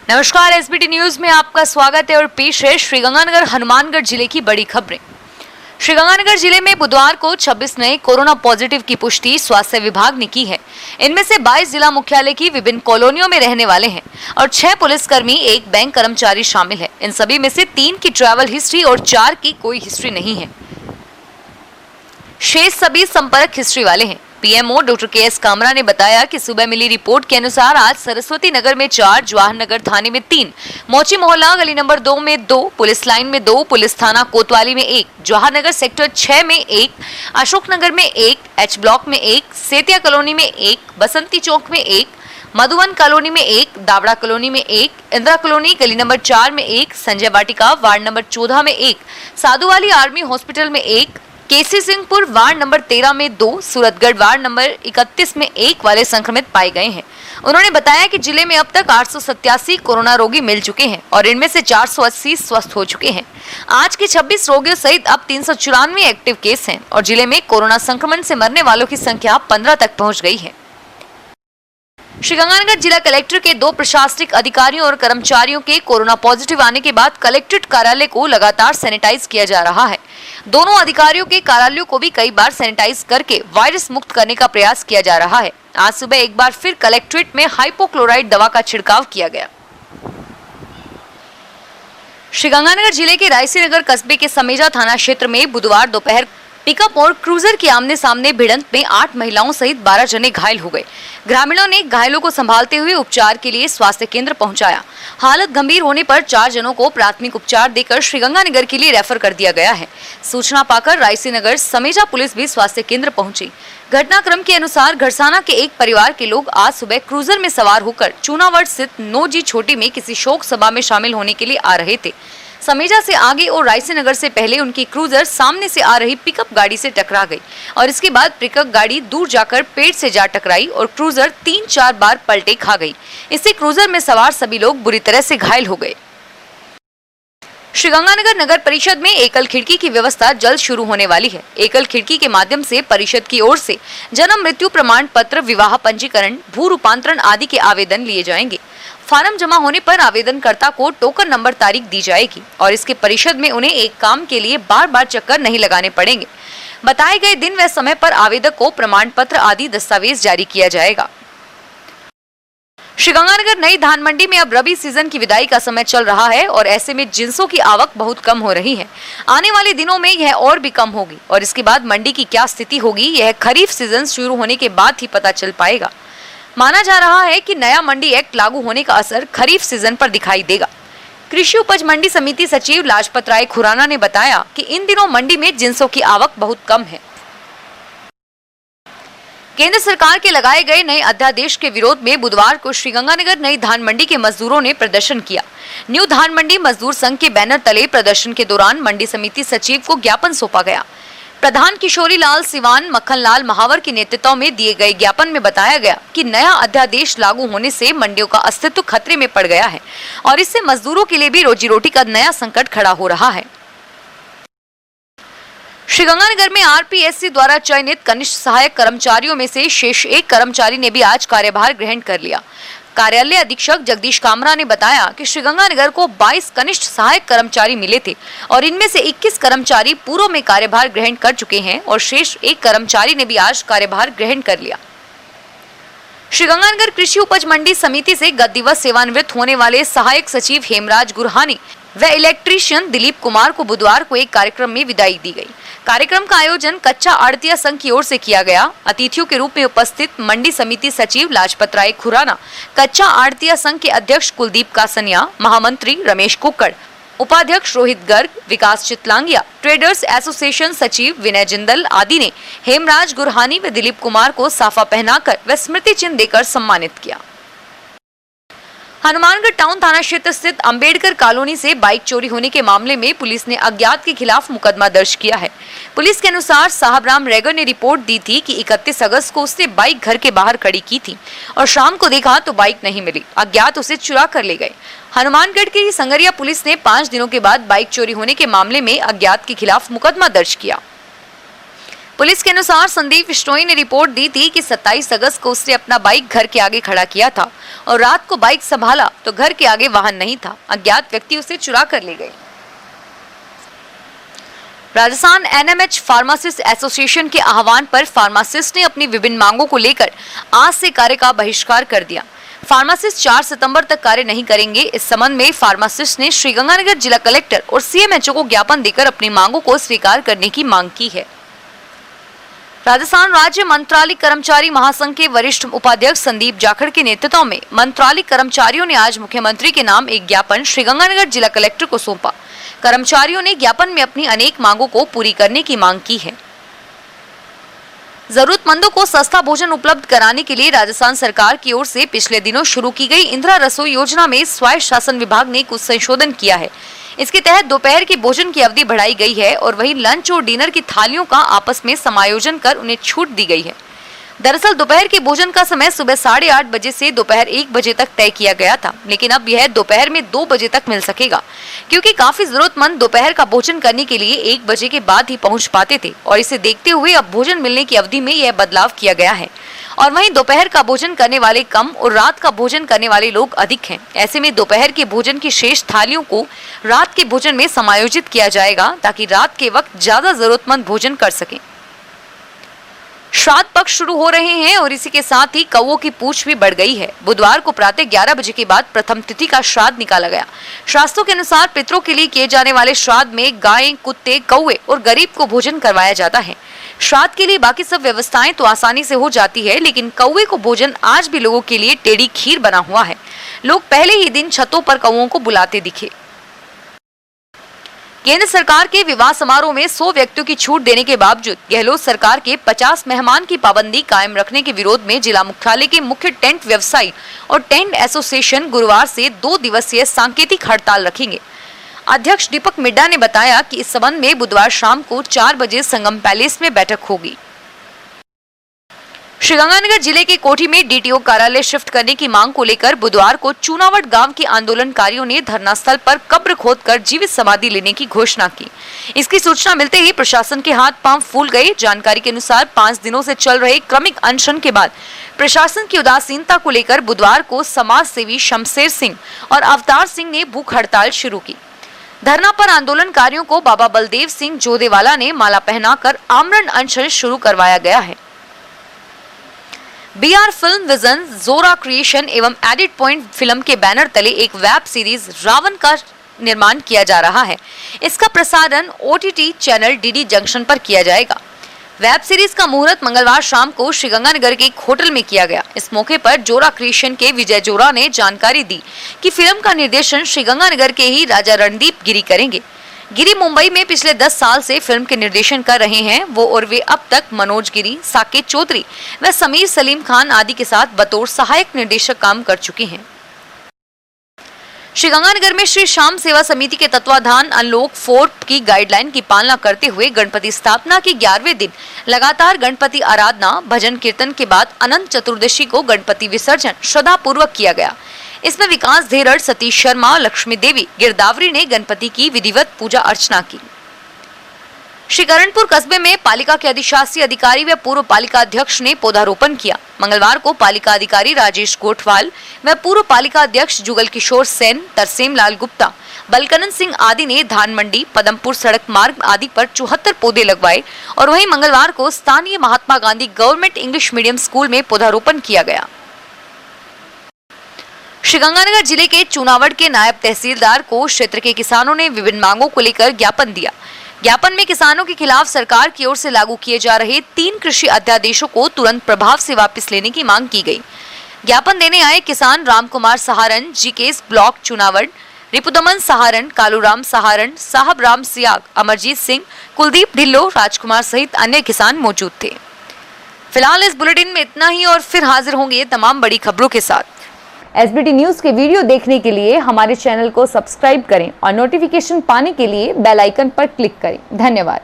नमस्कार, SBT news में आपका स्वागत है और पेश है श्रीगंगानगर हनुमानगढ़ जिले की बड़ी खबरें। श्रीगंगानगर जिले में बुधवार को 26 नए कोरोना पॉजिटिव की पुष्टि स्वास्थ्य विभाग ने की है। इनमें से 22 जिला मुख्यालय की विभिन्न कॉलोनियों में रहने वाले हैं और 6 पुलिसकर्मी, 1 बैंक कर्मचारी शामिल है। इन सभी में से 3 की ट्रैवल हिस्ट्री और 4 की कोई हिस्ट्री नहीं है। शेष सभी संपर्क हिस्ट्री वाले हैं। PMO doctor KS. कामरा ने बताया कि सुबह मिली रिपोर्ट के अनुसार आज सरस्वती नगर में 4, जवाहर नगर थाने में 3, मोची मोहल्ला गली नंबर 2 में 2, पुलिस लाइन में 2, पुलिस थाना कोतवाली में 1, जवाहर नगर सेक्टर 6 में 1, अशोक नगर में 1, एच ब्लॉक में 1, सेतिया कॉलोनी में 1, बसंती चौक में 1, मधुवन कॉलोनी में 1, दावड़ा कॉलोनी में 1, इंदिरा कॉलोनी गली नंबर 4 में 1, संजय वाटिका वार्ड नंबर 14 में 1, साधुवाली आर्मी हॉस्पिटल में 1, केसी सिंहपुर वार्ड नंबर 13 में 2, सूरतगढ़ वार्ड नंबर 31 में 1 वाले संक्रमित पाए गए हैं। उन्होंने बताया कि जिले में अब तक 887 कोरोना रोगी मिल चुके हैं और इनमें से 480 स्वस्थ हो चुके हैं। आज के 26 रोगियों सहित अब 394 एक्टिव केस हैं और जिले में कोरोना संक्रमण से मरने वालों की संख्या 15 तक पहुंच गई है। श्रीगंगानगर जिला कलेक्टर के 2 प्रशासनिक अधिकारियों और कर्मचारियों के कोरोना पॉजिटिव आने के बाद कलेक्ट्रेट कार्यालय को लगातार सैनिटाइज किया जा रहा है। दोनों अधिकारियों के कार्यालयों को भी कई बार सैनिटाइज करके वायरस मुक्त करने का प्रयास किया जा रहा है। आज सुबह एक बार फिर कलेक्ट्रेट में हाइपोक्लोराइड दवा का छिड़काव किया गया। श्रीगंगानगर जिले के रायसीनगर कस्बे के समेजा थाना क्षेत्र में बुधवार दोपहर पिकअप और क्रूजर की आमने सामने भिड़ंत में 8 महिलाओं सहित 12 जने घायल हो गए। ग्रामीणों ने घायलों को संभालते हुए उपचार के लिए स्वास्थ्य केंद्र पहुंचाया। हालत गंभीर होने पर 4 जनों को प्राथमिक उपचार देकर श्रीगंगानगर के लिए रेफर कर दिया गया है। सूचना पाकर रायसीनगर समेजा पुलिस भी स्वास्थ्य केंद्र पहुंची। घटनाक्रम के अनुसार घरसाना के एक परिवार के लोग आज सुबह क्रूजर में सवार होकर चूनावट स्थित 9G छोटी में किसी शोक सभा में शामिल होने के लिए आ रहे थे। समेजा से आगे और रायसीनगर से पहले उनकी क्रूजर सामने से आ रही पिकअप गाड़ी से टकरा गई और इसके बाद पिकअप गाड़ी दूर जाकर पेड़ से जा टकराई और क्रूजर 3-4 बार पलटे खा गई। इससे क्रूजर में सवार सभी लोग बुरी तरह से घायल हो गए। श्रीगंगानगर नगर परिषद में एकल खिड़की की व्यवस्था जल्द शुरू होने वाली है। एकल खिड़की के माध्यम से परिषद की ओर से जन्म मृत्यु प्रमाण पत्र, विवाह पंजीकरण, भू रूपांतरण आदि के आवेदन लिए जाएंगे। फार्म जमा होने पर आवेदनकर्ता को टोकन नंबर तारीख दी जाएगी और इसके परिषद में उन्हें एक काम के लिए बार बार चक्कर नहीं लगाने पड़ेंगे। बताए गए दिन व समय पर आवेदक को प्रमाण पत्र आदि दस्तावेज जारी किया जाएगा। श्रीगंगानगर नई धान मंडी में अब रबी सीजन की विदाई का समय चल रहा है और ऐसे में जिंसों की आवक बहुत कम हो रही है। आने वाले दिनों में यह और भी कम होगी और इसके बाद मंडी की क्या स्थिति होगी यह खरीफ सीजन शुरू होने के बाद ही पता चल पाएगा। माना जा रहा है कि नया मंडी एक्ट लागू होने का असर खरीफ सीजन पर दिखाई देगा। कृषि उपज मंडी समिति सचिव लाजपत राय खुराना ने बताया कि इन दिनों मंडी में जिंसों की आवक बहुत कम है। केंद्र सरकार के लगाए गए नए अध्यादेश के विरोध में बुधवार को श्रीगंगानगर नई धान मंडी के मजदूरों ने प्रदर्शन किया। न्यू धान मंडी मजदूर संघ के बैनर तले प्रदर्शन के दौरान मंडी समिति सचिव को ज्ञापन सौंपा गया। प्रधान किशोरी लाल सिवान, मक्खन लाल महावर के नेतृत्व में दिए गए ज्ञापन में बताया गया कि नया अध्यादेश लागू होने से मंडियों का अस्तित्व खतरे में पड़ गया है और इससे मजदूरों के लिए भी रोजी रोटी का नया संकट खड़ा हो रहा है। श्रीगंगानगर में आरपीएससी द्वारा चयनित कनिष्ठ सहायक कर्मचारियों में से शेष एक कर्मचारी ने भी आज कार्यभार ग्रहण कर लिया। कार्यालय अधीक्षक जगदीश कामरा ने बताया कि श्रीगंगानगर को 22 कनिष्ठ सहायक कर्मचारी मिले थे और इनमें से 21 कर्मचारी पूर्व में कार्यभार ग्रहण कर चुके हैं और शेष एक कर्मचारी ने भी आज कार्यभार ग्रहण कर लिया। श्रीगंगानगर कृषि उपज मंडी समिति से गत दिवस सेवानिवृत्त होने वाले सहायक सचिव हेमराज गुरहानी व इलेक्ट्रीशियन दिलीप कुमार को बुधवार को एक कार्यक्रम में विदाई दी गई। कार्यक्रम का आयोजन कच्चा आड़तिया संघ की ओर से किया गया। अतिथियों के रूप में उपस्थित मंडी समिति सचिव लाजपत राय खुराना, कच्चा आड़तिया संघ के अध्यक्ष कुलदीप कासनिया, महामंत्री रमेश कुक्कड़, उपाध्यक्ष रोहित गर्ग, विकास चितलांगिया, ट्रेडर्स एसोसिएशन सचिव विनय जिंदल आदि ने हेमराज गुरहानी व दिलीप कुमार को साफा पहनाकर व स्मृति चिन्ह देकर सम्मानित किया। हनुमानगढ़ टाउन थाना क्षेत्र स्थित अंबेडकर कॉलोनी से बाइक चोरी होने के मामले में पुलिस ने अज्ञात के खिलाफ मुकदमा दर्ज किया है। पुलिस के अनुसार साहबराम रेगर ने रिपोर्ट दी थी कि 31 अगस्त को उसने बाइक घर के बाहर खड़ी की थी और शाम को देखा तो बाइक नहीं मिली। अज्ञात उसे चुरा कर ले गए। हनुमानगढ़ की संगरिया पुलिस ने 5 दिनों के बाद बाइक चोरी होने के मामले में अज्ञात के खिलाफ मुकदमा दर्ज किया। पुलिस के अनुसार संदीप बिश्नोई ने रिपोर्ट दी थी कि 27 अगस्त को उसने अपना बाइक घर के आगे खड़ा किया था और रात को बाइक संभाला तो घर के आगे वाहन नहीं था। अज्ञात व्यक्ति उसे चुरा कर ले गए। राजस्थान एनएमएच फार्मासिस्ट एसोसिएशन के आह्वान पर फार्मासिस्ट ने अपनी विभिन्न मांगों को लेकर आज से कार्य का बहिष्कार कर दिया। फार्मासिस्ट 4 सितंबर तक कार्य नहीं करेंगे। इस संबंध में फार्मासिस्ट ने श्रीगंगानगर जिला कलेक्टर और सीएमएचओ को ज्ञापन देकर अपनी मांगों को स्वीकार करने की मांग की है। राजस्थान राज्य मंत्रालय कर्मचारी महासंघ के वरिष्ठ उपाध्यक्ष संदीप जाखड़ के नेतृत्व में मंत्रालय कर्मचारियों ने आज मुख्यमंत्री के नाम एक ज्ञापन श्रीगंगानगर जिला कलेक्टर को सौंपा। कर्मचारियों ने ज्ञापन में अपनी अनेक मांगों को पूरी करने की मांग की है। जरूरतमंदों को सस्ता भोजन उपलब्ध कराने के लिए राजस्थान सरकार की ओर से पिछले दिनों शुरू की गई इंदिरा रसोई योजना में स्वायत्त शासन विभाग ने कुछ संशोधन किया है। इसके तहत दोपहर के भोजन की अवधि बढ़ाई गई है और वहीं लंच और डिनर की थालियों का आपस में समायोजन कर उन्हें छूट दी गई है। दरअसल दोपहर के भोजन का समय सुबह 8:30 बजे से दोपहर 1 बजे तक तय किया गया था, लेकिन अब यह दोपहर में 2 बजे तक मिल सकेगा, क्योंकि काफी जरूरतमंद दोपहर का भोजन करने के लिए 1 बजे के बाद ही पहुंच पाते थे और इसे देखते हुए अब भोजन मिलने की अवधि में यह बदलाव किया गया है। और वहीं दोपहर का भोजन करने वाले कम और रात का भोजन करने वाले लोग अधिक हैं। ऐसे में दोपहर के भोजन की शेष थालियों को रात के भोजन में समायोजित किया जाएगा ताकि रात के वक्त ज्यादा जरूरतमंद भोजन कर सकें। श्राद्ध पक्ष शुरू हो रहे हैं और इसी के साथ ही कौओं की पूछ भी बढ़ गई है। बुधवार को प्रातः 11 बजे के बाद प्रथम तिथि का श्राद्ध निकाला गया। शास्त्रों के अनुसार पितरों के लिए किए जाने वाले श्राद्ध में गायें, कुत्ते, कौवे और गरीब को भोजन करवाया जाता है। श्राद्ध के लिए बाकी सब व्यवस्थाएं तो आसानी से हो जाती है, लेकिन कौवे को भोजन आज भी लोगों के लिए टेढ़ी खीर बना हुआ है। लोग पहले ही दिन छतों पर कौओं को बुलाते दिखे। केंद्र सरकार के विवाह समारोह में 100 व्यक्तियों की छूट देने के बावजूद गहलोत सरकार के 50 मेहमान की पाबंदी कायम रखने के विरोध में जिला मुख्यालय के मुख्य टेंट व्यवसायी और टेंट एसोसिएशन गुरुवार से 2 दिवसीय सांकेतिक हड़ताल रखेंगे। अध्यक्ष दीपक मिड्डा ने बताया कि इस संबंध में बुधवार शाम को 4 बजे संगम पैलेस में बैठक होगी। श्रीगंगानगर जिले के कोठी में डीटीओ कार्यालय शिफ्ट करने की मांग को लेकर बुधवार को चूनावट गांव के आंदोलनकारियों ने धरना स्थल पर कब्र खोदकर जीवित समाधि लेने की घोषणा की। इसकी सूचना मिलते ही प्रशासन के हाथ पांव फूल गए। जानकारी के अनुसार 5 दिनों से चल रहे क्रमिक अनशन के बाद प्रशासन की उदासीनता को लेकर बुधवार को समाज सेवी शमशेर सिंह और अवतार सिंह ने भूख हड़ताल शुरू की। धरना पर आंदोलनकारियों को बाबा बलदेव सिंह जोदेवाला ने माला पहनाकर आमरण अनशन शुरू करवाया गया है। बीआर फिल्म विजन, जोरा क्रिएशन एवं एडिट पॉइंट फिल्म के बैनर तले एक वेब सीरीज रावण का निर्माण किया जा रहा है। इसका प्रसारण ओटीटी चैनल डीडी जंक्शन पर किया जाएगा। वेब सीरीज का मुहूर्त मंगलवार शाम को श्रीगंगानगर के एक होटल में किया गया। इस मौके पर जोरा क्रिएशन के विजय जोरा ने जानकारी दी कि फिल्म का निर्देशन श्रीगंगानगर के ही राजा रणदीप गिरी करेंगे। गिरी मुंबई में पिछले 10 साल से फिल्म के निर्देशन कर रहे हैं। वे अब तक मनोज गिरी, साकेत चौधरी व समीर सलीम खान आदि के साथ बतौर सहायक निर्देशक काम कर चुके हैं। श्रीगंगानगर में श्री श्याम सेवा समिति के तत्वाधान अनलॉक 4 की गाइडलाइन की पालना करते हुए गणपति स्थापना के 11वें दिन लगातार गणपति आराधना, भजन कीर्तन के बाद अनंत चतुर्दशी को गणपति विसर्जन श्रद्धा पूर्वक किया गया। इसमें विकास धेरड़, सतीश शर्मा, लक्ष्मी देवी, गिरदावरी ने गणपति की विधिवत पूजा अर्चना की। श्रीकरणपुर कस्बे में पालिका के अधिशासी अधिकारी व पूर्व पालिका अध्यक्ष ने पौधारोपण किया। मंगलवार को पालिका अधिकारी राजेश गोठवाल व पूर्व पालिका अध्यक्ष जुगल किशोर सेन, तरसेम लाल गुप्ता, बलकनन सिंह आदि ने धान मंडी, पदमपुर सड़क मार्ग आदि पर 74 पौधे लगवाए और वहीं मंगलवार को स्थानीय Mahatma Gandhi government English medium school में पौधारोपण किया गया। श्रीगंगानगर जिले के चूनावट के नायब तहसीलदार को क्षेत्र के किसानों ने विभिन्न मांगों को लेकर ज्ञापन दिया। ज्ञापन में किसानों के खिलाफ सरकार की ओर से लागू किए जा रहे 3 कृषि अध्यादेशों को तुरंत प्रभाव से वापस लेने की मांग की गई। ज्ञापन देने आए किसान रामकुमार सहारण, जीकेस ब्लॉक चुनावट, रिपुदमन सहारण, कालूराम सहारण, साहब राम सियाग, अमरजीत सिंह, कुलदीप ढिल्लो, राजकुमार सहित अन्य किसान मौजूद थे। फिलहाल इस बुलेटिन में इतना ही और फिर हाजिर होंगे तमाम बड़ी खबरों के साथ। एसबीटी न्यूज के वीडियो देखने के लिए हमारे चैनल को सब्सक्राइब करें और नोटिफिकेशन पाने के लिए बेल आइकन पर क्लिक करें। धन्यवाद।